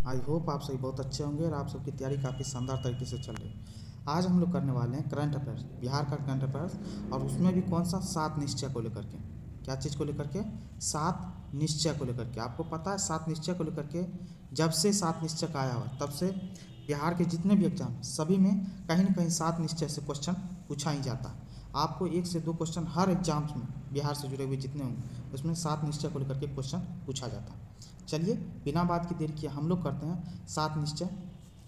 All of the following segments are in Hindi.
आई होप आप सभी बहुत अच्छे होंगे और आप सबकी तैयारी काफ़ी शानदार तरीके से चल रही है। आज हम लोग करने वाले हैं करंट अफेयर्स, बिहार का करंट अफेयर्स, और उसमें भी कौन सा 7 निश्चय को लेकर के। क्या चीज़ को लेकर के? 7 निश्चय को लेकर के। आपको पता है 7 निश्चय को लेकर के जब से 7 निश्चय का आया हुआ तब से बिहार के जितने भी एग्जाम सभी में कहीं ना कहीं 7 निश्चय से क्वेश्चन पूछा ही जाता है। आपको 1 से 2 क्वेश्चन हर एग्जाम्स में बिहार से जुड़े हुए जितने होंगे उसमें 7 निश्चय को लेकर के क्वेश्चन पूछा जाता है। चलिए बिना बात की देर किए हम लोग करते हैं 7 निश्चय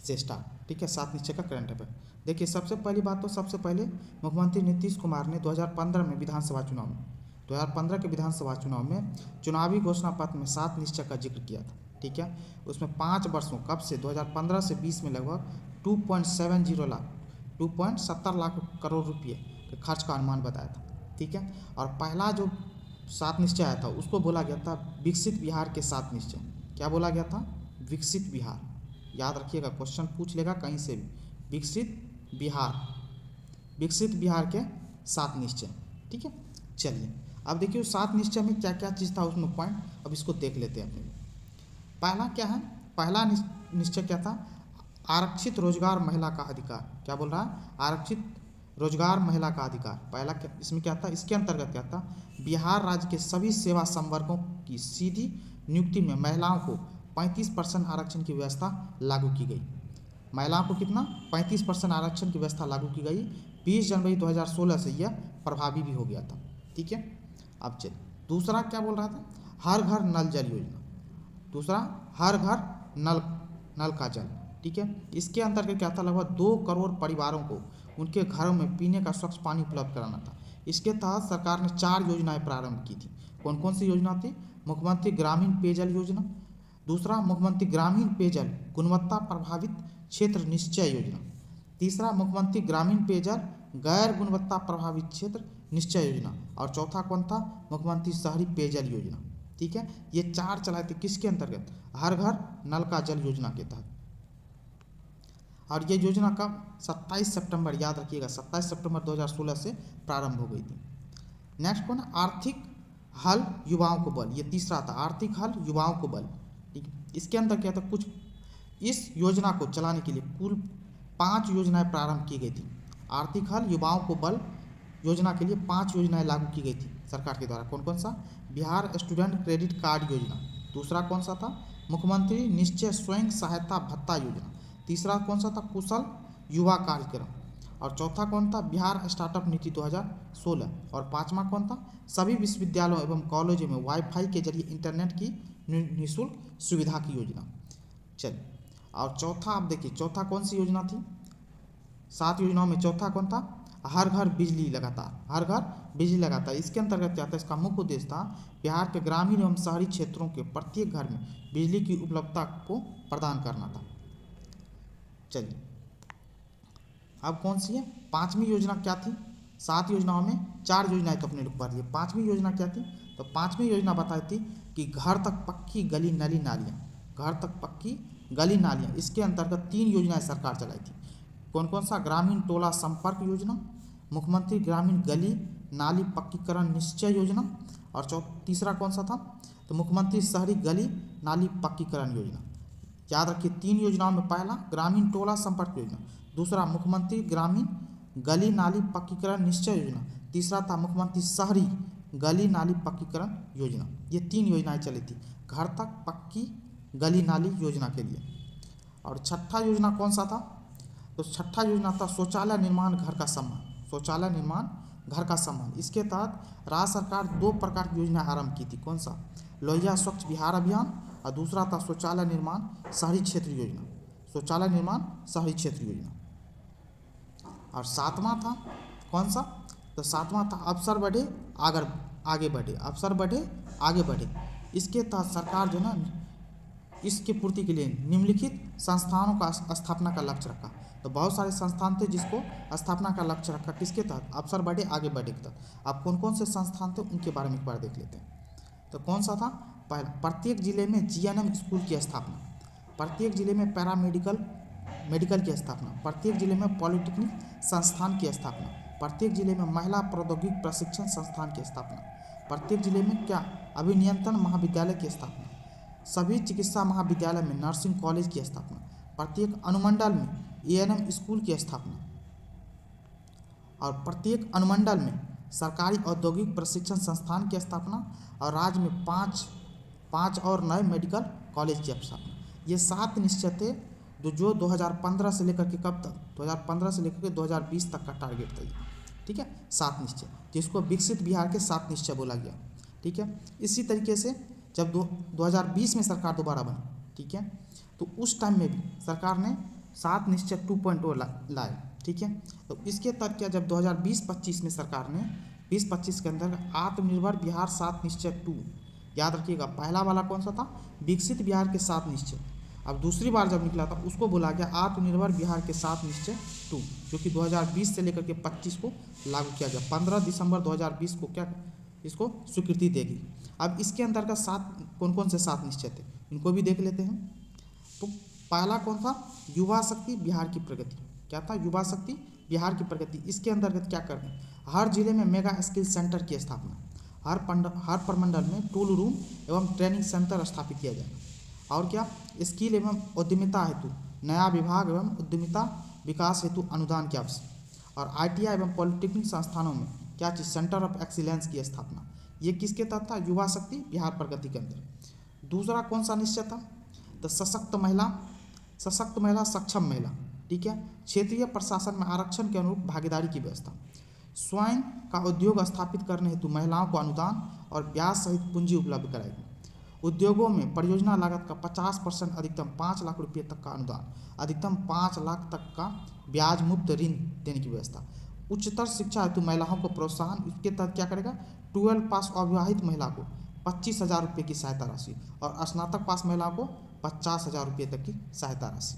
से स्टार्ट। ठीक है, 7 निश्चय का करंट अफेयर। देखिए सबसे पहली बात तो सबसे पहले मुख्यमंत्री नीतीश कुमार ने 2015 में विधानसभा चुनाव में 2015 के विधानसभा चुनाव में चुनावी घोषणा पत्र में 7 निश्चय का जिक्र किया था। ठीक है, उसमें 5 वर्षों कब से 2015 से 20 में लगभग 2.70 लाख 2.70 लाख करोड़ रुपये के खर्च का अनुमान बताया था। ठीक है, और पहला जो 7 निश्चय आया था उसको बोला गया था विकसित बिहार के 7 निश्चय। क्या बोला गया था? विकसित बिहार। याद रखिएगा, क्वेश्चन पूछ लेगा कहीं से भी। विकसित बिहार के 7 निश्चय। ठीक है, चलिए अब देखिए 7 निश्चय में क्या क्या चीज़ था उसमें पॉइंट, अब इसको देख लेते हैं अपने। पहला क्या है? पहला निश्चय क्या था? आरक्षित रोजगार महिला का अधिकार। क्या बोल रहा है? आरक्षित रोजगार महिला का अधिकार। पहला क्या इसमें क्या था? इसके अंतर्गत क्या था? बिहार राज्य के सभी सेवा संवर्गों की सीधी नियुक्ति में महिलाओं को 35% आरक्षण की व्यवस्था लागू की गई। महिलाओं को कितना? 35% आरक्षण की व्यवस्था लागू की गई। 20 जनवरी 2016 से यह प्रभावी भी हो गया था। ठीक है, अब चलिए दूसरा क्या बोल रहा था? हर घर नल जल योजना। दूसरा हर घर नल का जल। ठीक है, इसके अंतर्गत क्या था? लगभग 2 करोड़ परिवारों को उनके घरों में पीने का स्वच्छ पानी उपलब्ध कराना था। इसके तहत सरकार ने 4 योजनाएं प्रारंभ की थी। कौन कौन सी योजना थी? मुख्यमंत्री ग्रामीण पेयजल योजना, दूसरा मुख्यमंत्री ग्रामीण पेयजल गुणवत्ता प्रभावित क्षेत्र निश्चय योजना, तीसरा मुख्यमंत्री ग्रामीण पेयजल गैर गुणवत्ता प्रभावित क्षेत्र निश्चय योजना, और चौथा कौन था? मुख्यमंत्री शहरी पेयजल योजना। ठीक है, ये 4 चलाए थे किसके अंतर्गत? हर घर नल का जल योजना के तहत। और ये योजना कब? 27 सितंबर, याद रखिएगा 27 सितंबर 2016 से प्रारंभ हो गई थी। नेक्स्ट कौन? आर्थिक हल युवाओं को बल। ये तीसरा था, आर्थिक हल युवाओं को बल। ठीक है, इसके अंदर क्या था? कुछ इस योजना को चलाने के लिए कुल 5 योजनाएं प्रारंभ की गई थी। आर्थिक हल युवाओं को बल योजना के लिए 5 योजनाएं लागू की गई थी सरकार के द्वारा। कौन कौन सा? बिहार स्टूडेंट क्रेडिट कार्ड योजना। दूसरा कौन सा था? मुख्यमंत्री निश्चय स्वयं सहायता भत्ता योजना। तीसरा कौन सा था? कुशल युवा कार्यक्रम। और चौथा कौन था? बिहार स्टार्टअप नीति 2016। और पांचवा कौन था? सभी विश्वविद्यालयों एवं कॉलेजों में वाईफाई के जरिए इंटरनेट की निःशुल्क सुविधा की योजना। चलिए, और चौथा आप देखिए चौथा कौन सी योजना थी? 7 योजनाओं में चौथा कौन था? हर घर बिजली लगातार। हर घर बिजली लगातार। इसके अंतर्गत क्या था? इसका मुख्य उद्देश्य था बिहार के ग्रामीण एवं शहरी क्षेत्रों के प्रत्येक घर में बिजली की उपलब्धता को प्रदान करना था। चलिए अब कौन सी है? 5वीं योजना क्या थी? 7 योजनाओं में 4 योजनाएं तो अपने लोग पढ़ लिए। 5वीं योजना क्या थी? तो 5वीं योजना बताई थी कि घर तक पक्की गली नली नालियाँ। घर तक पक्की गली नालियाँ, इसके अंतर्गत 3 योजनाएं सरकार चलाई थी। कौन कौन सा? ग्रामीण टोला संपर्क योजना, मुख्यमंत्री ग्रामीण गली नाली पक्कीकरण निश्चय योजना, और तीसरा कौन सा था? तो मुख्यमंत्री शहरी गली नाली पक्कीकरण योजना। याद रखिए 3 योजनाओं में पहला ग्रामीण टोला संपर्क योजना, दूसरा मुख्यमंत्री ग्रामीण गली नाली पक्कीकरण निश्चय योजना, तीसरा था मुख्यमंत्री शहरी गली नाली पक्कीकरण योजना। ये 3 योजनाएं चली थी घर तक पक्की गली नाली योजना के लिए। और छठा योजना कौन सा था? तो छठा योजना था शौचालय निर्माण घर का सम्मान। शौचालय निर्माण घर का सम्मान। इसके तहत राज्य सरकार 2 प्रकार की योजना आरंभ की थी। कौन सा? लोहिया स्वच्छ बिहार अभियान, और दूसरा था शौचालय निर्माण शहरी क्षेत्र योजना। शौचालय निर्माण शहरी क्षेत्र योजना। और 7वां था कौन सा? तो 7वां था अवसर बढ़े आगे बढ़े। अवसर बढ़े आगे बढ़े। इसके तहत सरकार जो ना इसकी पूर्ति के लिए निम्नलिखित संस्थानों का स्थापना का लक्ष्य रखा। तो बहुत सारे संस्थान थे जिसको स्थापना का लक्ष्य रखा। किसके तहत? अवसर बढ़े आगे बढ़े के तहत। अब कौन कौन से संस्थान थे उनके बारे में एक बार देख लेते हैं। तो कौन सा था? पहला, प्रत्येक जिले में जीएनएम स्कूल की स्थापना, प्रत्येक जिले में मेडिकल की स्थापना, प्रत्येक जिले में पॉलिटेक्निक संस्थान की स्थापना, प्रत्येक जिले में महिला प्रौद्योगिकी प्रशिक्षण संस्थान की स्थापना, प्रत्येक जिले में क्या? अभियंत्रण महाविद्यालय की स्थापना, सभी चिकित्सा महाविद्यालय में नर्सिंग कॉलेज की स्थापना, प्रत्येक अनुमंडल में एएनएम स्कूल की स्थापना और प्रत्येक अनुमंडल में सरकारी औद्योगिक प्रशिक्षण संस्थान की स्थापना और राज्य में पाँच और नए मेडिकल कॉलेज की स्थापना। ये 7 निश्चय थे जो 2015 से लेकर के कब तक, 2015 से लेकर के 2020 तक का टारगेट था ये, ठीक है, 7 निश्चय, जिसको विकसित बिहार के 7 निश्चय बोला गया, ठीक है। इसी तरीके से जब 2020 में सरकार दोबारा बनी, ठीक है, तो उस टाइम में भी सरकार ने 7 निश्चय 2.0 लाए, ठीक है। तो इसके तहत क्या, जब 2020-25 में सरकार ने 20-25 के अंदर आत्मनिर्भर बिहार 7 निश्चय 2, याद रखिएगा, पहला वाला कौन सा था, विकसित बिहार के 7 निश्चय। अब दूसरी बार जब निकला था उसको बोला गया आत्मनिर्भर बिहार के 7 निश्चय 2, जो कि 2020 से लेकर के 25 को लागू किया गया। 15 दिसंबर 2020 को क्या इसको स्वीकृति देगी। अब इसके अंतर्गत 7 कौन कौन से 7 निश्चय थे, इनको भी देख लेते हैं। तो पहला कौन था, युवा शक्ति बिहार की प्रगति। क्या था, युवा शक्ति बिहार की प्रगति। इसके अंतर्गत क्या करना है, हर जिले में मेगा स्किल सेंटर की स्थापना, हर प्रमंडल में टूल रूम एवं ट्रेनिंग सेंटर स्थापित किया जाएगा। और क्या, स्किल एवं उद्यमिता हेतु नया विभाग एवं उद्यमिता विकास हेतु अनुदान की आवश्यकता। और आईटीआई एवं पॉलिटेक्निक संस्थानों में क्या चीज़, सेंटर ऑफ एक्सीलेंस की स्थापना। ये किसके तहत था, युवा शक्ति बिहार प्रगति के अंदर। दूसरा कौन सा निश्चय था, तो सशक्त महिला सक्षम महिला, ठीक है। क्षेत्रीय प्रशासन में आरक्षण के अनुरूप भागीदारी की व्यवस्था। स्वयं का उद्योग स्थापित करने हेतु महिलाओं को अनुदान और ब्याज सहित पूंजी उपलब्ध कराएगी। उद्योगों में परियोजना लागत का 50% अधिकतम 5 लाख रुपये तक का अनुदान, अधिकतम 5 लाख तक का ब्याज मुक्त ऋण देने की व्यवस्था। उच्चतर शिक्षा हेतु महिलाओं को प्रोत्साहन, इसके तहत क्या करेगा, 12 पास अविवाहित महिला को 25,000 रुपये की सहायता राशि और स्नातक पास महिलाओं को 50,000 रुपये तक की सहायता राशि।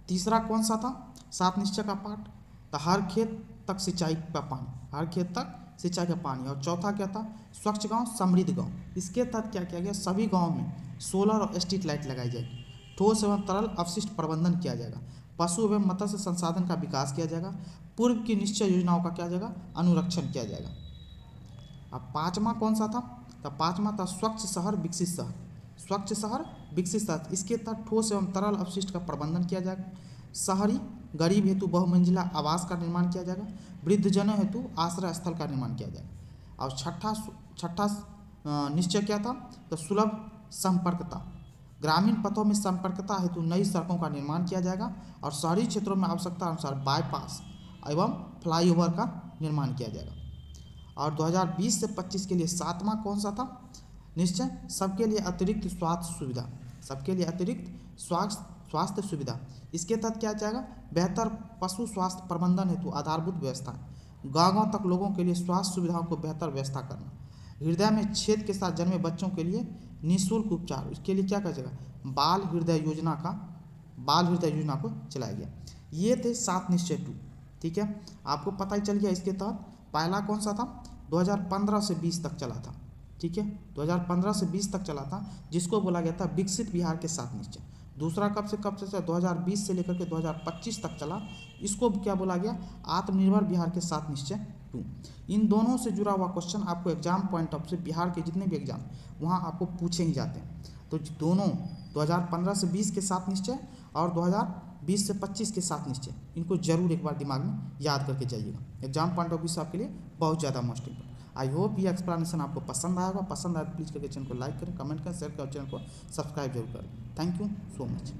तीसरा कौन सा था 7 निश्चय का पाठ, तो हर खेत तक सिंचाई का पानी, हर खेत तक सिंचाई का पानी। और चौथा क्या था, स्वच्छ गांव समृद्ध गांव। इसके तहत क्या किया गया, सभी गांव में सोलर और स्ट्रीट लाइट लगाई जाएगी। ठोस एवं तरल अपशिष्ट प्रबंधन किया जाएगा। पशु एवं मत्स्य संसाधन का विकास किया जाएगा। पूर्व की निश्चय योजनाओं का क्या जाएगा, अनुरक्षण किया जाएगा। अब 5वां कौन सा था, तो 5वां था स्वच्छ शहर विकसित शहर। स्वच्छ शहर विकसित शहर, इसके तहत ठोस एवं तरल अपशिष्ट का प्रबंधन किया जाएगा। शहरी गरीब हेतु बहुमंजिला आवास का निर्माण किया जाएगा। वृद्धजनों हेतु आश्रय स्थल का निर्माण किया जाएगा। और छठा निश्चय क्या था, तो सुलभ संपर्कता। ग्रामीण पथों में संपर्कता हेतु नई सड़कों का निर्माण किया जाएगा। और शहरी क्षेत्रों में आवश्यकता अनुसार बाईपास एवं फ्लाईओवर का निर्माण किया जाएगा। और 2020 से 25 के लिए 7वां कौन सा था निश्चय, सबके लिए अतिरिक्त स्वास्थ्य सुविधा। सबके लिए अतिरिक्त स्वास्थ्य सुविधा। इसके तहत क्या जाएगा, बेहतर पशु स्वास्थ्य प्रबंधन हेतु आधारभूत व्यवस्था। गाँव तक लोगों के लिए स्वास्थ्य सुविधाओं को बेहतर व्यवस्था करना। हृदय में छेद के साथ जन्मे बच्चों के लिए निःशुल्क उपचार, इसके लिए क्या करेगा, बाल हृदय योजना को चलाया गया। ये थे 7 निश्चय 2, ठीक है। आपको पता ही चल गया। इसके तहत पहला कौन सा था, 2015 से 20 तक चला था, ठीक है, 2015 से 20 तक चला था, जिसको बोला गया था विकसित बिहार के 7 निश्चय। दूसरा कब से चला, 2020 से लेकर के 2025 तक चला, इसको क्या बोला गया, आत्मनिर्भर बिहार के 7 निश्चय 2। इन दोनों से जुड़ा हुआ क्वेश्चन आपको एग्जाम पॉइंट ऑफ से बिहार के जितने भी एग्जाम वहाँ आपको पूछे ही जाते हैं। तो दोनों 2015 से 20 के 7 निश्चय और 2020 से 25 के 7 निश्चय, इनको जरूर एक बार दिमाग में याद करके जाइएगा। एग्जाम पॉइंट ऑफ व्यू से आपके लिए बहुत ज़्यादा मोस्ट इंपॉर्टेंट। आई होप ये एक्सप्लेनेशन आपको पसंद आएगा। पसंद आए तो प्लीज़ करके चैनल को लाइक करें, कमेंट करें, शेयर करें और चैनल को सब्सक्राइब जरूर करें। Thank you so much.